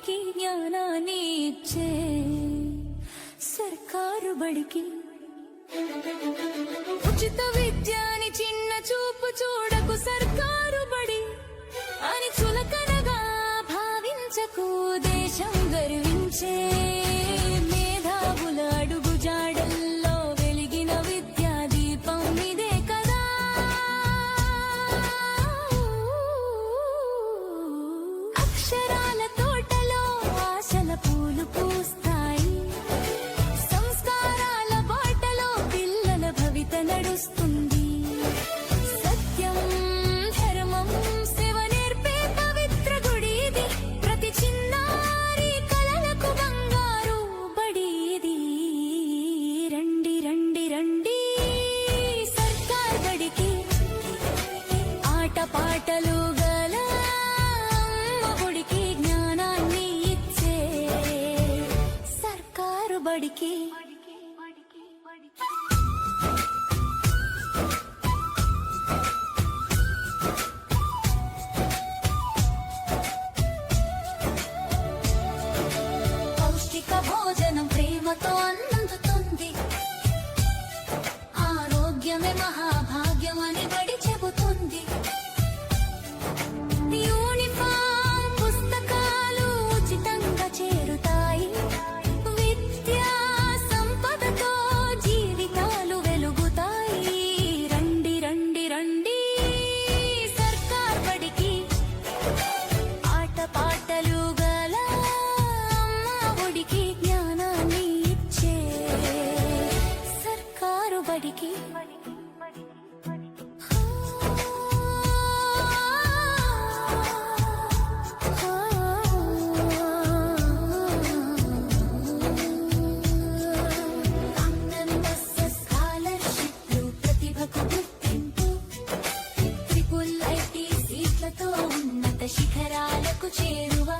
బడికి జ్ఞానాన్ని ఇచ్చే సర్కారు బడికి ఉచిత విద్యాని చిన్న చూపు చూడకు సర్కారు బడి అని చులకనగా భావించకు దేశం గర్వించే మేధావుల అడుగు జాడల్లో వెలిగిన విద్యా దీపం ఇదే కదా అక్షరాల తోటలో ఆశల పూలు పూస్తాయి సంస్కారాల బాటలో పిల్లల భవిత నడుస్తుంది సత్యం ధర్మం సేవ నేర్పే పవిత్ర గుడి ఇది ప్రతి చిన్నారి కలలకు బంగారు బడి ఇది రండి రండి రండి సర్కార్ బడికి ఆట పాటలు గల అమ్మ ఒడికి జ్ఞానాన్ని ఇచ్చే సర్కారు బడికి పౌష్టిక భోజనం ప్రేమతో అందుతుంది ఆరోగ్యమే మహాభాగ్యం అని బడి చెబుతుంది యూనిఫామ్ పుస్తకాలు ఉచితంగా చేరుతాయి విద్యా సంపదతో జీవితాలు వెలుగుతాయి రండి రండి రండి సర్కార్ బడికి ఆట పాటలు గల అమ్మ ఒడికి జ్ఞానాన్ని ఇచ్చే సర్కారు బడికి స్కాలర్షిప్లు ప్రతిభకు గుర్తింపు ట్రిపుల్ ఐటీ సీట్లతో ఉన్నత శిఖరాలకు చేరువ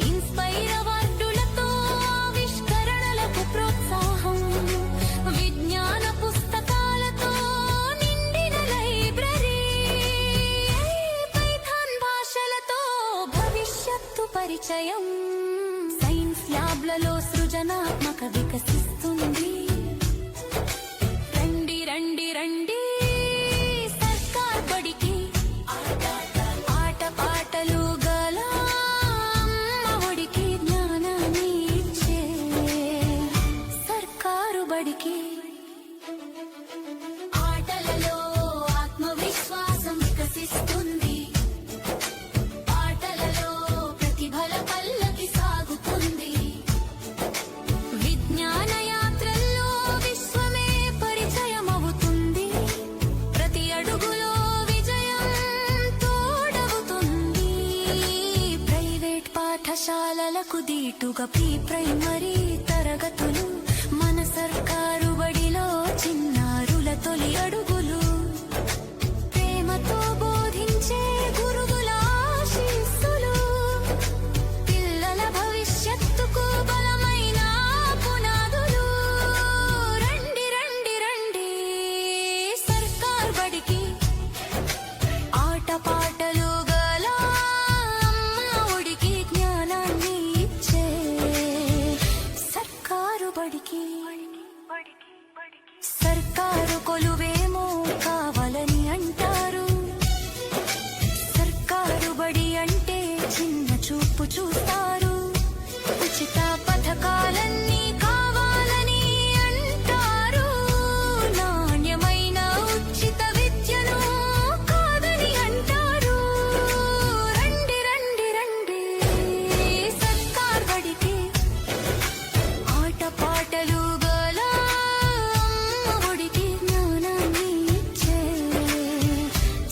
ఇన్స్పైర్ అవార్డులతో ఆవిష్కరణలకు ప్రోత్సాహం విజ్ఞాన పుస్తకాలతో నిండిన లైబ్రరీ పైథాన్ భాషలతో భవిష్యత్తు పరిచయం సైన్స్ ల్యాబ్లలో సృజనాత్మక వికసిస్తుంది రండి రండి రండి సర్కార్ బడికి ఆట పాటలు గల అమ్మ ఒడికి జ్ఞానాన్ని ఇచ్చే సర్కారు బడికి ఆటలలో ఆత్మవిశ్వాసం వికసిస్తుంది ఆటలలో ప్రతిభల పల్లకి సాగుతుంది విజ్ఞాన యాత్రల్లో విశ్వమే పరిచయమవుతుంది ప్రతి అడుగులో విజయం తోడవుతుంది ప్రైవేట్ పాఠశాలలకు దీటుగా ప్రీ ప్రైమరీ తరగతులు మన సర్కారు బడిలో చిన్నారుల తొలి అడుగులు ప్రేమతో బోధించే గురువుల ఆశీస్సులు పిల్లల భవిష్యత్తుకు బలమైన పునాదులు రండి రండి రండి సర్కార్ బడికి ఆట పాటలు గల అమ్మ ఒడికి జ్ఞానాన్ని ఇచ్చే సర్కారు బడికి సర్కారు కొలువేమో కావాలని అంటారు సర్కారు బడి అంటే చిన్న చూపు చూస్తారు ఉచిత పథకాలన్నీ కావాలని అంటారు నాణ్యమైన ఉచిత విద్యను కాదని అంటారు రండి రండి రండి సర్కార్ బడికి ఆట పాటలు గల అమ్మ ఒడికి జ్ఞానాన్ని ఇచ్చే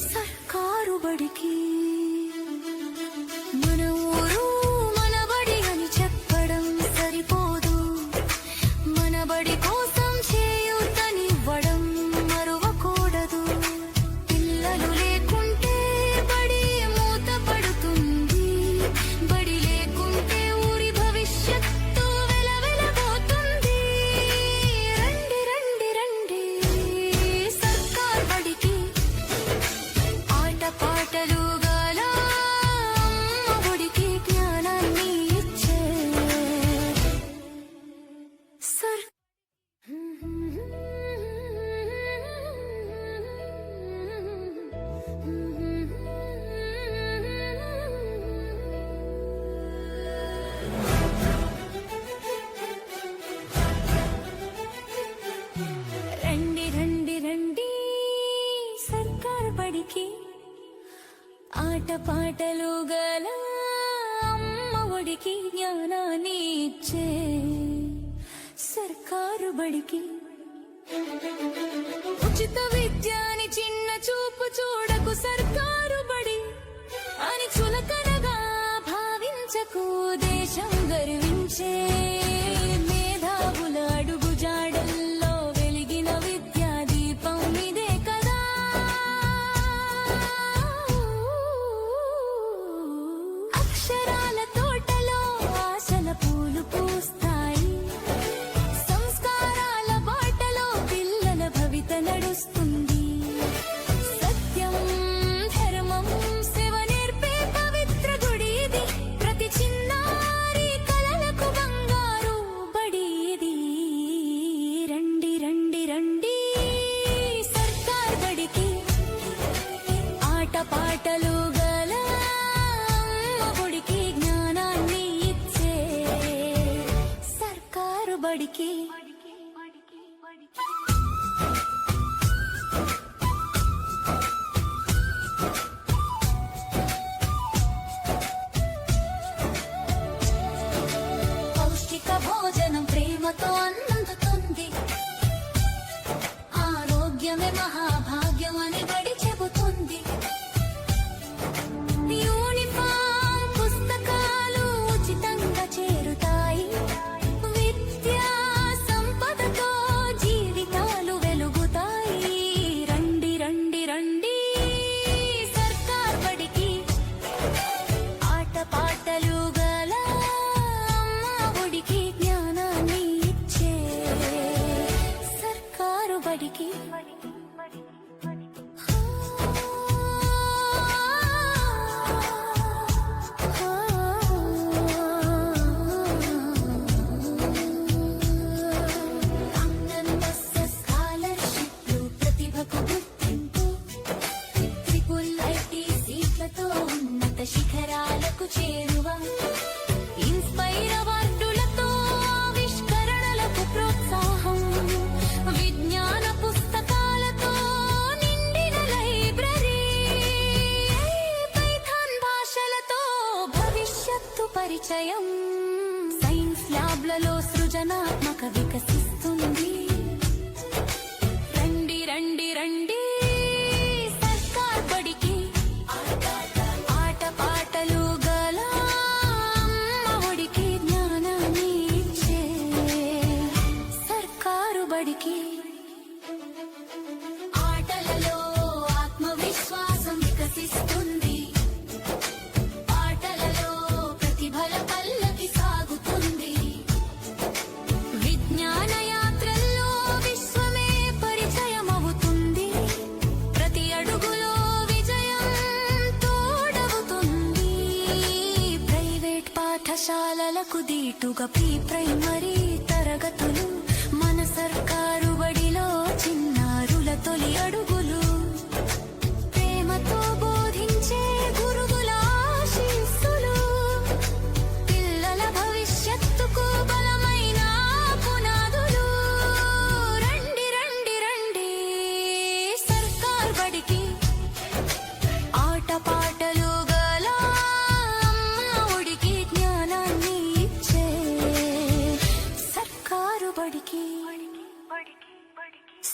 సర్కారు బడికి మన ఊరు మన బడి అని చెప్పడం సరిపోదు మన బడి కోసం చేయూతనివ్వడం మరువకూడదు పిల్లలు లేకుంటే బడి మూత పడుతుంది బడి లేకుంటే ఊరి భవిష్యత్తు వెలవెలబోతుంది రండి రండి రండి సర్కార్ బడికి ఆట పాటలు గల అమ్మ ఒడికి జ్ఞానాన్ని బడికి జ్ఞానాన్ని ఇచ్చే సర్కారు బడికి ఉచిత విద్యాని చిన్న చూపు చూడకు సర్కారు బడి అని చులకనగా భావించకు దేశం గర్వించే మేధావుల అడుగు జాడల్లో వెలిగిన విద్యా దీపం ఇదే కదా అక్షరాల తోటలో ఆశల పూలు పూస్తాయి సంస్కారాల బాటలో పిల్లల భవిత నడుస్తుంది సత్యం ధర్మం సేవ నేర్పే పవిత్ర గుడి ఇది ప్రతి చిన్నారి కలలకు బంగారు బడి ఇది రండి రండి రండి సర్కార్ బడికి ఆట పాటలు గల అమ్మ ఒడికి జ్ఞానాన్ని ఇచ్చే సర్కారు బడికి పౌష్టిక భోజనం ప్రేమతో అందుతుంది ఆరోగ్యమే మహాభాగ్యం అని బడి చెబుతుంది యూనిఫామ్ పుస్తకాలు ఉచితంగా చేరుతాయి విద్యా సంపదతో జీవితాలు వెలుగుతాయి రండి రండి రండి సర్కార్ బడికి ఆట పాటలు గల అమ్మ ఒడికి జ్ఞానాన్ని ఇచ్చే సర్కారు బడికి స్కాలర్షిప్లు ప్రతిభకు గుర్తింపు ట్రిపుల్ ఐటీ సీట్లతో ఉన్నత శిఖరాలకు చేరువ ఇన్స్పైర్ అవార్డులతో ఆవిష్కరణలకు ప్రోత్సాహం విజ్ఞాన పుస్తకాలతో నిండిన లైబ్రరీ పైథాన్ భాషలతో భవిష్యత్తు పరిచయం సైన్స్ ల్యాబ్లలో సృజనాత్మక వికసిస్తుంది రండి రండి రండి సర్కార్ బడికి ఆట పాటలు గల అమ్మ ఒడికి జ్ఞానాన్ని ఇచ్చే సర్కారు బడికి ఆటలలో ఆత్మవిశ్వాసం వికసిస్తుంది ఆటలలో ప్రతిభల పల్లకి సాగుతుంది విజ్ఞాన యాత్రల్లో విశ్వమే పరిచయం అవుతుంది ప్రతి అడుగులో విజయం తోడవుతుంది ప్రైవేట్ పాఠశాలలకు దీటుగా ప్రీ ప్రైమరీ తరగతులు మన సర్కారు బడిలో చిన్నారుల తొలి అడుగులు ప్రేమతో బోధించే గురువుల ఆశీస్సులు పిల్లల భవిష్యత్తుకు బలమైన పునాదులు రండి రండి రండి సర్కార్ బడికి ఆట పాటలు గల అమ్మ ఒడికి జ్ఞానాన్ని ఇచ్చే సర్కారు బడికి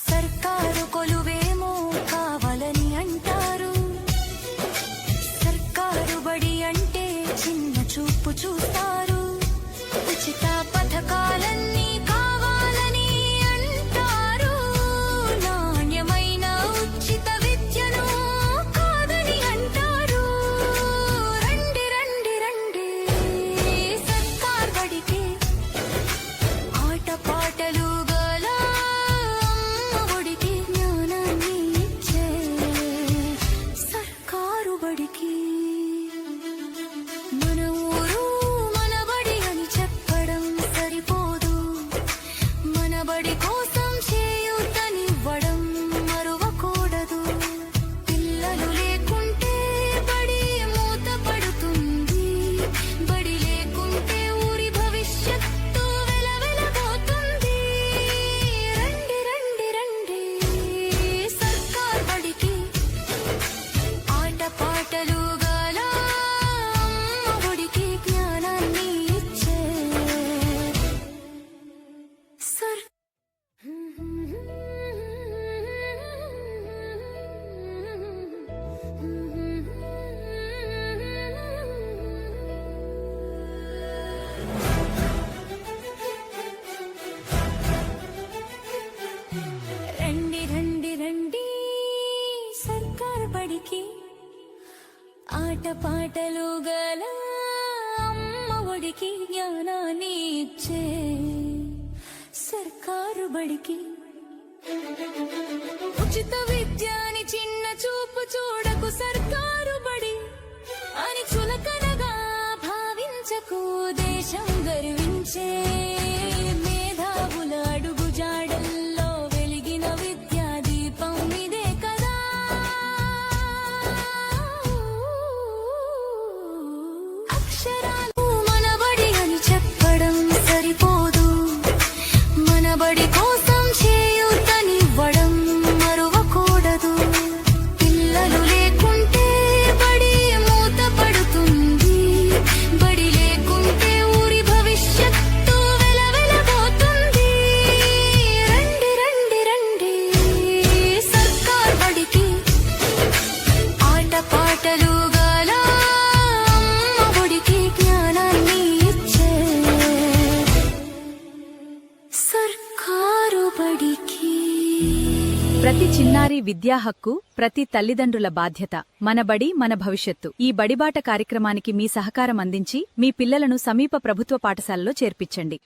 సర్కారు కొలువేమో కావాలని అంటారు సర్కారు బడి అంటే చిన్న చూపు చూస్తారు ఉచిత పథకాలన్నీ కావాలని అంటారు నాణ్యమైన ఉచిత విద్యను కాదని అంటారు రండి రండి రండి సర్కార్ బడికి ఆట పాటలు గల అమ్మ ఒడికి జ్ఞానాన్ని ఇచ్చే సర్కారు బడికి మన ఊరు మన బడి అని చెప్పడం సరిపోదు మన బడి కోసం చేయూతనివ్వడం మరువకూడదు పిల్లలు లేకుంటే బడి మూత పడుతుంది బడి లేకుంటే ఊరి భవిష్యత్తు వెలవెలబోతుంది రండి రండి రండి సర్కార్ బడికి ఆట పాటలు గల అమ్మ ఒడికి జ్ఞానాన్ని పాటలు గల అమ్మ ఒడికి జ్ఞానాన్ని ఇచ్చే సర్కారు బడికి ఉచిత విద్యాని చిన్న చూపు చూడకు సర్కారు బడి అని చులకనగా భావించకు దేశం గర్వించే మేధావుల అడుగు జాడల్లో వెలిగిన విద్యా దీపం ఇదే కదా అక్షరాలు మనబడి అని చెప్పడం సరిపోదు మనబడి కోసం చేయూతనివ్వడం మరువకూడదు పిల్లలు లేకుంటే బడి మూత పడుతుంది బడి లేకుంటే ఊరి భవిష్యత్తు వెలవెలబోతుంది రండి రండి రండి సర్కార్ బడికి ఆట పాటలు గల అమ్మ ఒడికి జ్ఞానాన్ని ఇచ్చే సర్కారు బడికి ప్రతి చిన్నారి విద్యా హక్కు ప్రతి తల్లిదండ్రుల బాధ్యత మన బడి మన భవిష్యత్తు ఈ బడిబాట కార్యక్రమానికి మీ సహకారం అందించి మీ పిల్లలను సమీప ప్రభుత్వ పాఠశాలలో చేర్పించండి